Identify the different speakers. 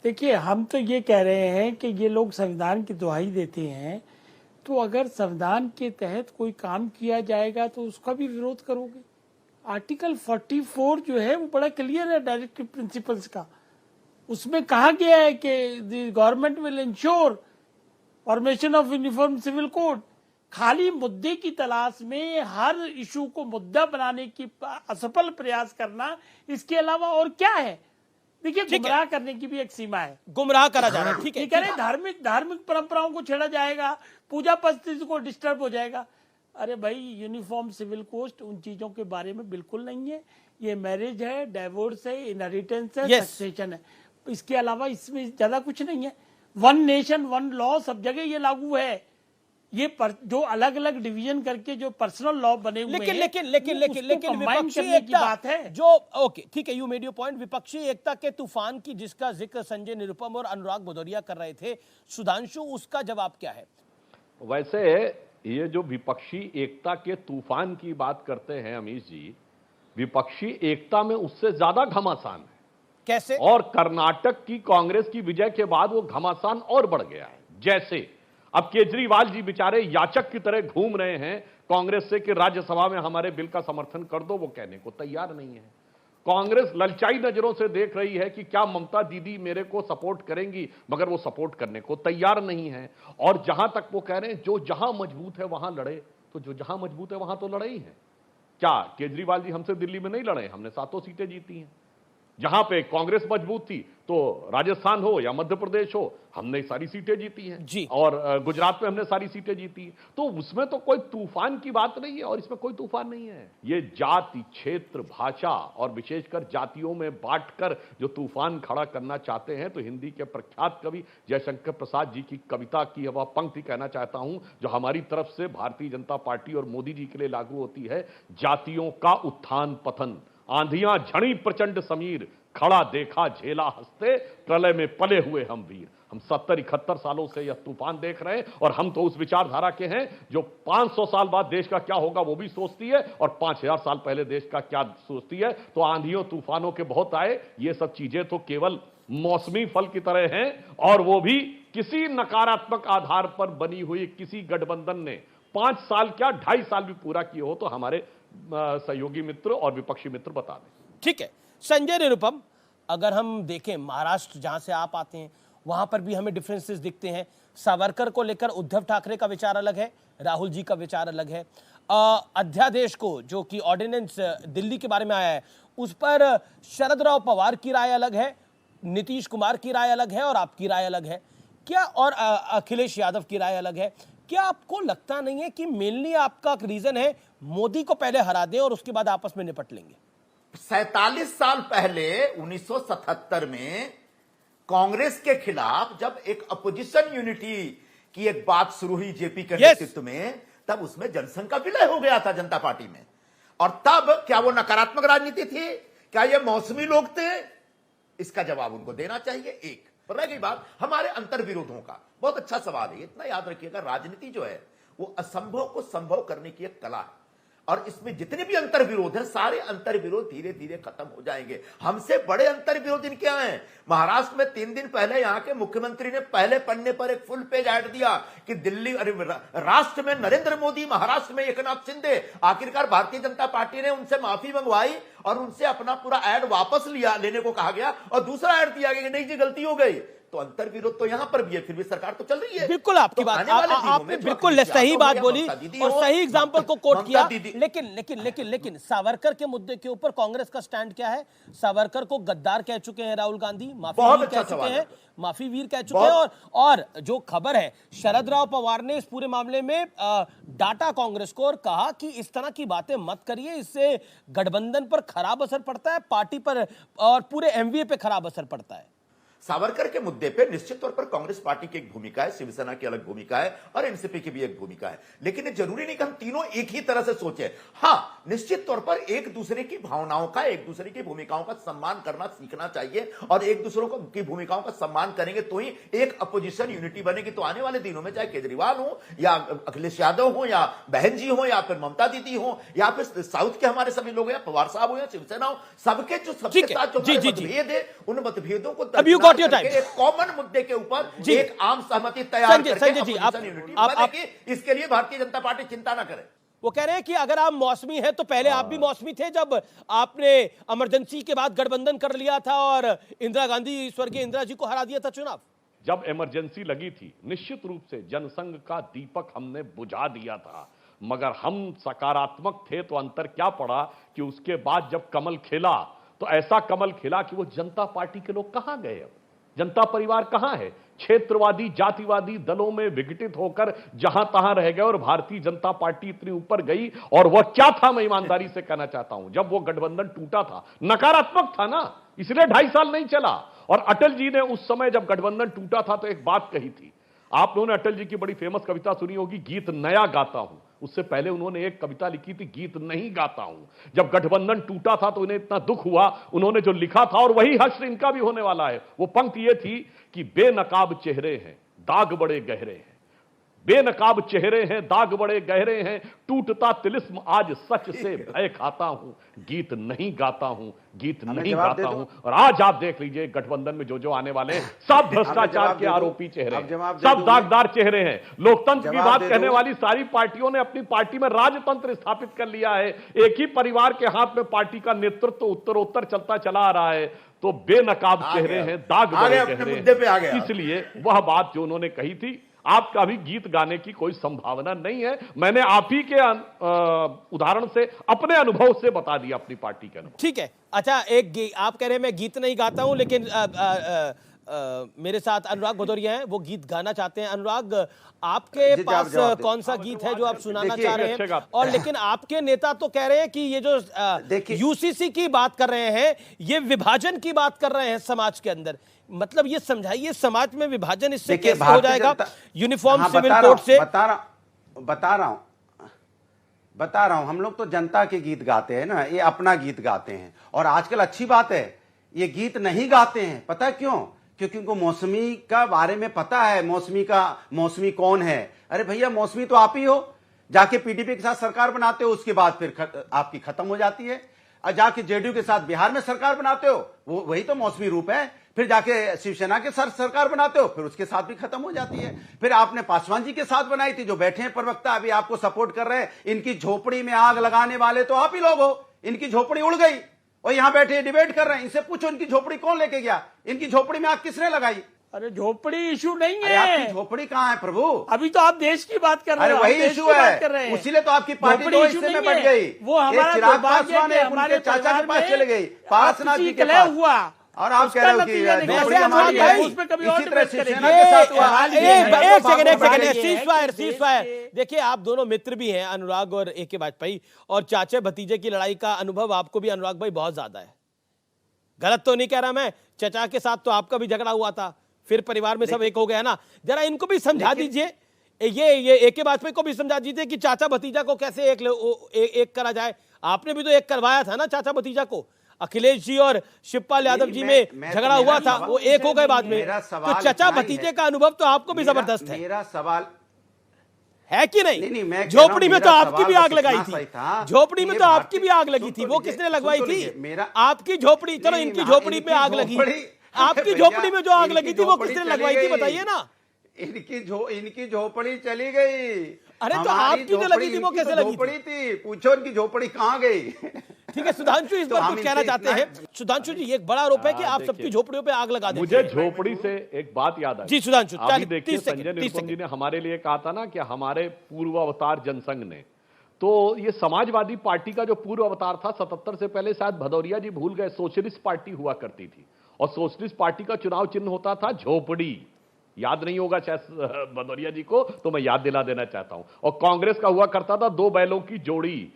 Speaker 1: देखिए, हम तो ये कह रहे हैं कि ये लोग संविधान की दुहाई देते हैं, तो अगर संविधान के तहत कोई काम किया जाएगा तो उसका भी विरोध करोगे। आर्टिकल 44 जो है वो बड़ा क्लियर है डायरेक्टिव प्रिंसिपल्स का। उसमें कहा गया है कि the government will ensure formation of uniform civil code. खाली मुद्दे की तलाश में हर इशू को मुद्दा बनाने की असफल प्रयास करना, इसके अलावा और क्या है? देखिए, गुमराह करने की भी एक सीमा है।
Speaker 2: गुमराह करा जा रहा है, ठीक है।
Speaker 1: धार्मिक परंपराओं को छेड़ा जाएगा, पूजा पद्धति को डिस्टर्ब हो जाएगा। अरे भाई, यूनिफॉर्म सिविल कोड उन चीजों के बारे में बिल्कुल नहीं है। ये मैरिज है, डाइवोर्स है, इनहेरिटेंस है, सक्सेशन है। इसके अलावा इसमें ज्यादा कुछ नहीं है। वन नेशन वन लॉ सब जगह ये लागू है। ये जो अलग अलग डिवीजन करके जो पर्सनल लॉ बने हुए हैं,
Speaker 2: लेकिन विपक्षी एकता बात है जो ओके ठीक है, यू मेड योर पॉइंट। विपक्षी एकता के तूफान की जिसका जिक्र संजय निरुपम और अनुराग भदौरिया कर रहे थे, सुधांशु, उसका जवाब क्या है?
Speaker 3: वैसे ये जो विपक्षी एकता के तूफान की बात करते हैं अमीश जी, विपक्षी एकता में उससे ज्यादा घमासान है।
Speaker 2: कैसे?
Speaker 3: और कर्नाटक की कांग्रेस की विजय के बाद वो घमासान और बढ़ गया है। जैसे अब केजरीवाल जी बेचारे याचक की तरह घूम रहे हैं कांग्रेस से कि राज्यसभा में हमारे बिल का समर्थन कर दो, वो कहने को तैयार नहीं है। कांग्रेस ललचाई नजरों से देख रही है कि क्या ममता दीदी मेरे को सपोर्ट करेंगी, मगर वो सपोर्ट करने को तैयार नहीं है। और जहां तक वो कह रहे हैं जो जहां मजबूत है वहां लड़े, तो जो जहां मजबूत है वहां तो लड़े ही है। क्या केजरीवाल जी हमसे दिल्ली में नहीं लड़े? हमने 7 सीटें जीती हैं। जहां पे कांग्रेस मजबूत थी, तो राजस्थान हो या मध्य प्रदेश हो, हमने सारी सीटें जीती हैं
Speaker 2: जी।
Speaker 3: और गुजरात में हमने सारी सीटें जीती हैं। तो उसमें तो कोई तूफान की बात नहीं है और इसमें कोई तूफान नहीं है। ये जाति, क्षेत्र, भाषा और विशेषकर जातियों में बांटकर जो तूफान खड़ा करना चाहते हैं, तो हिंदी के प्रख्यात कवि जयशंकर प्रसाद जी की कविता की वह पंक्ति कहना चाहता हूं जो हमारी तरफ से भारतीय जनता पार्टी और मोदी जी के लिए लागू होती है। जातियों का उत्थान पतन, आंधियां झड़ी प्रचंड समीर, खड़ा देखा झेला हंसते, प्रलय में पले हुए हम वीर। हम 70-71 सालों से यह तूफान देख रहे हैं और हम तो उस विचारधारा के हैं जो 500 साल बाद देश का क्या होगा वो भी सोचती है और 5000 साल पहले देश का क्या सोचती है। तो आंधियों तूफानों के बहुत आए, ये सब चीजें तो केवल मौसमी फल की तरह हैं और वो भी किसी नकारात्मक आधार पर बनी हुई किसी गठबंधन ने 5 साल क्या 2.5 साल भी पूरा किए हो तो हमारे सहयोगी मित्र और विपक्षी मित्र बता दें।
Speaker 2: ठीक है संजय निरुपम, अगर हम देखें महाराष्ट्र जहां से आप आते हैं वहां पर भी हमें डिफरेंसेस दिखते हैं। सावरकर को लेकर उद्धव ठाकरे का विचार अलग है, राहुल जी का विचार अलग है। अध्यादेश को जो कि ऑर्डिनेंस दिल्ली के बारे में आया है उस पर शरद राव पवार की राय अलग है, नीतीश कुमार की राय अलग है और आपकी राय अलग है क्या, और अखिलेश यादव की राय अलग है। क्या आपको लगता नहीं है कि मेनली आपका रीजन है मोदी को पहले हरा दें और उसके बाद आपस में निपट लेंगे?
Speaker 4: 47 साल पहले 1977 में कांग्रेस के खिलाफ जब एक अपोजिशन यूनिटी की एक बात शुरू हुई जेपी के नेतृत्व में, तब उसमें जनसंघ का विलय हो गया था जनता पार्टी में। और तब क्या वो नकारात्मक राजनीति थी? क्या ये मौसमी लोग थे? इसका जवाब उनको देना चाहिए। एक पर रह गई बात हमारे अंतर विरोधों का, बहुत अच्छा सवाल है। इतना याद रखिएगा, राजनीति जो है वो असंभव को संभव करने की एक कला है और इसमें जितने भी अंतर विरोध हैं सारे अंतर विरोध धीरे धीरे खत्म हो जाएंगे। हमसे बड़े अंतर विरोध इनके यहाँ हैं। महाराष्ट्र में 3 दिन पहले यहाँ के मुख्यमंत्री ने पहले पन्ने पर एक फुल पेज ऐड दिया कि दिल्ली राष्ट्र में नरेंद्र मोदी, महाराष्ट्र में एकनाथ शिंदे। आखिरकार भारतीय जनता पार्टी ने उनसे माफी मंगवाई और उनसे अपना पूरा ऐड वापस लेने को कहा गया और दूसरा ऐड दिया गया कि नहीं जी गलती हो गई। तो अंतर विरोध तो यहां पर भी है, फिर भी सरकार तो चल रही है।
Speaker 2: बिल्कुल आपकी
Speaker 4: तो
Speaker 2: बात, आपने बिल्कुल सही बात बोली और सही एग्जांपल को कोट किया। लेकिन सावरकर के मुद्दे के ऊपर कांग्रेस का स्टैंड क्या है? सावरकर को गद्दार कह चुके हैं राहुल गांधी, माफी वीर कह चुके हैं और जो खबर है शरद राव पवार ने इस पूरे मामले में डाटा कांग्रेस को और कहा कि इस तरह की बातें मत करिए, इससे गठबंधन पर खराब असर पड़ता है, पार्टी पर और पूरे एमवीए पे खराब असर पड़ता है।
Speaker 4: सावरकर के मुद्दे पे निश्चित तौर पर कांग्रेस पार्टी की एक भूमिका है, शिवसेना की अलग भूमिका है और एनसीपी की भी एक भूमिका है। लेकिन ये जरूरी नहीं कि हम तीनों एक ही तरह से सोचें। हाँ, निश्चित तौर पर एक दूसरे की भावनाओं का, एक दूसरे की भूमिकाओं का सम्मान करना सीखना चाहिए और एक दूसरे की भूमिकाओं का सम्मान करेंगे तो ही एक अपोजिशन यूनिटी बनेगी। तो आने वाले दिनों में चाहे केजरीवाल हो या अखिलेश यादव हो या बहन जी हो या फिर ममता दीदी हो या फिर साउथ के हमारे सभी लोग या पवार साहब हो या शिवसेना हो, सबके जो सबके साथ जो मतभेद है उन मतभेदों को
Speaker 2: Not your time.
Speaker 4: एक कॉमन मुद्दे के ऊपर
Speaker 2: जी।
Speaker 4: एक आम सहमति तैयार
Speaker 2: संजय
Speaker 4: करके
Speaker 2: जी,
Speaker 4: opposition unity
Speaker 2: आप
Speaker 4: बनेगी। इसके लिए भारतीय जनता पार्टी चिंता ना करे।
Speaker 2: वो कह रहे हैं कि अगर आप मौसमी हैं तो पहले आप भी मौसमी थे जब आपने इमरजेंसी के बाद गठबंधन कर लिया था और इंदिरा गांधी, स्वर्गीय इंदिरा जी को हरा दिया था चुनाव।
Speaker 3: जब इमरजेंसी लगी थी निश्चित रूप से जनसंघ का दीपक हमने बुझा दिया था, मगर हम सकारात्मक थे तो अंतर क्या पड़ा कि उसके बाद जब कमल खिला तो ऐसा कमल खिला कि वो जनता पार्टी के लोग कहां गए, अब जनता परिवार कहां है, क्षेत्रवादी जातिवादी दलों में विघटित होकर जहां तहां रह गए और भारतीय जनता पार्टी इतनी ऊपर गई। और वह क्या था, मैं ईमानदारी से कहना चाहता हूं, जब वो गठबंधन टूटा था नकारात्मक था ना, इसलिए 2.5 साल नहीं चला। और अटल जी ने उस समय जब गठबंधन टूटा था तो एक बात कही थी, आप लोगों ने अटल जी की बड़ी फेमस कविता सुनी होगी, गीत नया गाता हूं। उससे पहले उन्होंने एक कविता लिखी थी, गीत नहीं गाता हूं। जब गठबंधन टूटा था तो उन्हें इतना दुख हुआ, उन्होंने जो लिखा था, और वही हश्र इनका भी होने वाला है। वो पंक्ति ये थी कि बेनकाब चेहरे हैं दाग बड़े गहरे हैं, बेनकाब चेहरे हैं दाग बड़े गहरे हैं, टूटता तिलिस्म आज सच से भय खाता हूं, गीत नहीं गाता हूं, गीत नहीं गाता हूं। और आज आप देख लीजिए गठबंधन में जो जो आने वाले हैं सब भ्रष्टाचार के आरोपी चेहरे हैं, सब दागदार चेहरे हैं। लोकतंत्र की बात कहने वाली सारी पार्टियों ने अपनी पार्टी में राजतंत्र स्थापित कर लिया है, एक ही परिवार के हाथ में पार्टी का नेतृत्व उत्तरोत्तर चलता चला आ रहा है। तो बेनकाब चेहरे हैं दाग बड़े गहरे हैं, इसलिए वह बात जो उन्होंने कही थी, आपका अभी गीत गाने की कोई संभावना नहीं है। मैंने आप ही के उदाहरण से, अपने अनुभव से बता दिया, अपनी पार्टी के अनुभव।
Speaker 2: ठीक है, अच्छा आप कह रहे हैं मैं गीत नहीं गाता हूं, लेकिन मेरे साथ अनुराग भदौरिया हैं, वो गीत गाना चाहते हैं। अनुराग, आपके पास कौन सा गीत है जो आप सुनाना चाह रहे हैं? और लेकिन आपके नेता तो कह रहे हैं कि ये जो यूसीसी की बात कर रहे हैं, ये विभाजन की बात कर रहे हैं समाज के अंदर। मतलब ये समझाइए, समाज में विभाजन इससे कैसे हो जाएगा? यूनिफॉर्म सिविल कोड से
Speaker 5: बता रहा हूं, हम लोग तो जनता के गीत गाते हैं ना, ये अपना गीत गाते हैं। और आजकल अच्छी बात है, ये गीत नहीं गाते हैं, पता क्यों? क्योंकि उनको मौसमी का बारे में पता है, मौसमी कौन है। अरे भैया, मौसमी तो आप ही हो, जाके पीडीपी के साथ सरकार बनाते हो, उसके बाद फिर आपकी खत्म हो जाती है। और जाके जेडीयू के साथ बिहार में सरकार बनाते हो, वो वही तो मौसमी रूप है। फिर जाके शिवसेना के साथ सरकार बनाते हो, फिर उसके साथ भी खत्म हो जाती है। फिर आपने पासवान जी के साथ बनाई थी, जो बैठे हैं प्रवक्ता, अभी आपको सपोर्ट कर रहे हैं। इनकी झोपड़ी में आग लगाने वाले तो आप ही लोग हो। इनकी झोपड़ी उड़ गई और यहां बैठे डिबेट कर रहे हैं। इनसे पूछो, इनकी झोपड़ी कौन लेके गया? इनकी झोपड़ी में आग किसने लगाई?
Speaker 1: अरे झोपड़ी इशू नहीं है।
Speaker 5: आपकी झोपड़ी कहां है प्रभु?
Speaker 1: अभी तो आप देश की बात कर रहे
Speaker 5: अरे
Speaker 1: हो।
Speaker 5: वही इशू है, उसीलिए तो आपकी पार्टी दो हिस्से में बट गई।
Speaker 1: वो हमारा
Speaker 5: चिराग पासवान है, उनके चाचा के पास चले गई, पार्श्वनाथ जी के पास
Speaker 1: हुआ।
Speaker 5: और आप कह रहे हो कि
Speaker 2: देखिए, आप दोनों मित्र भी हैं, अनुराग और ए.के. वाजपेयी, और चाचे भतीजे की लड़ाई का अनुभव आपको भी, अनुराग भाई, बहुत ज्यादा है। गलत तो नहीं कह रहा मैं? चचा के साथ तो आपका भी झगड़ा हुआ था, फिर परिवार में सब एक हो गया ना। जरा इनको भी समझा दीजिए, ये ए.के. वाजपेयी को भी समझा दीजिए कि चाचा भतीजा को कैसे एक करा जाए। आपने भी तो एक करवाया था ना चाचा भतीजा को। अखिलेश जी और शिवपाल यादव जी में झगड़ा हुआ था, वो एक हो गए बाद में। तो चचा भतीजे का अनुभव तो आपको भी जबरदस्त है।
Speaker 5: मेरा सवाल
Speaker 2: है कि नहीं? झोपड़ी में तो आपकी भी आग लगाई थी, झोपड़ी में तो आपकी भी आग लगी थी। वो किसने लगवाई थी? आपकी झोपड़ी। चलो, इनकी झोपड़ी में आग लगी, आपकी झोपड़ी में जो आग लगी थी वो किसने लगवाई थी, बताइए ना।
Speaker 5: इनकी झोपड़ी चली गई।
Speaker 2: अरे तो आपकी जो लगी थी वो कैसे लगी
Speaker 5: थी? पूछो इनकी झोपड़ी कहां गई।
Speaker 2: ठीक है, सुधांशु इस पर कुछ कहना चाहते हैं? सुधांशु जी, एक बड़ा आरोप है कि आप सबकी झोपड़ियों पे आग लगा देते
Speaker 3: हैं। मुझे झोपड़ी से एक बात याद आई।
Speaker 2: जी सुधांशु,
Speaker 3: देखिए, संजय निरुपम जी ने हमारे लिए कहा था ना कि हमारे पूर्व अवतार जनसंघ ने, तो ये समाजवादी पार्टी का जो पूर्व अवतार था 77 से पहले, शायद भदौरिया जी भूल गए, सोशलिस्ट पार्टी हुआ करती थी। और सोशलिस्ट पार्टी का चुनाव चिन्ह होता था झोपड़ी। याद नहीं होगा शायद भदौरिया जी को, तो मैं याद दिला देना चाहता हूं। और कांग्रेस का हुआ करता था 2 बैलों की जोड़ी।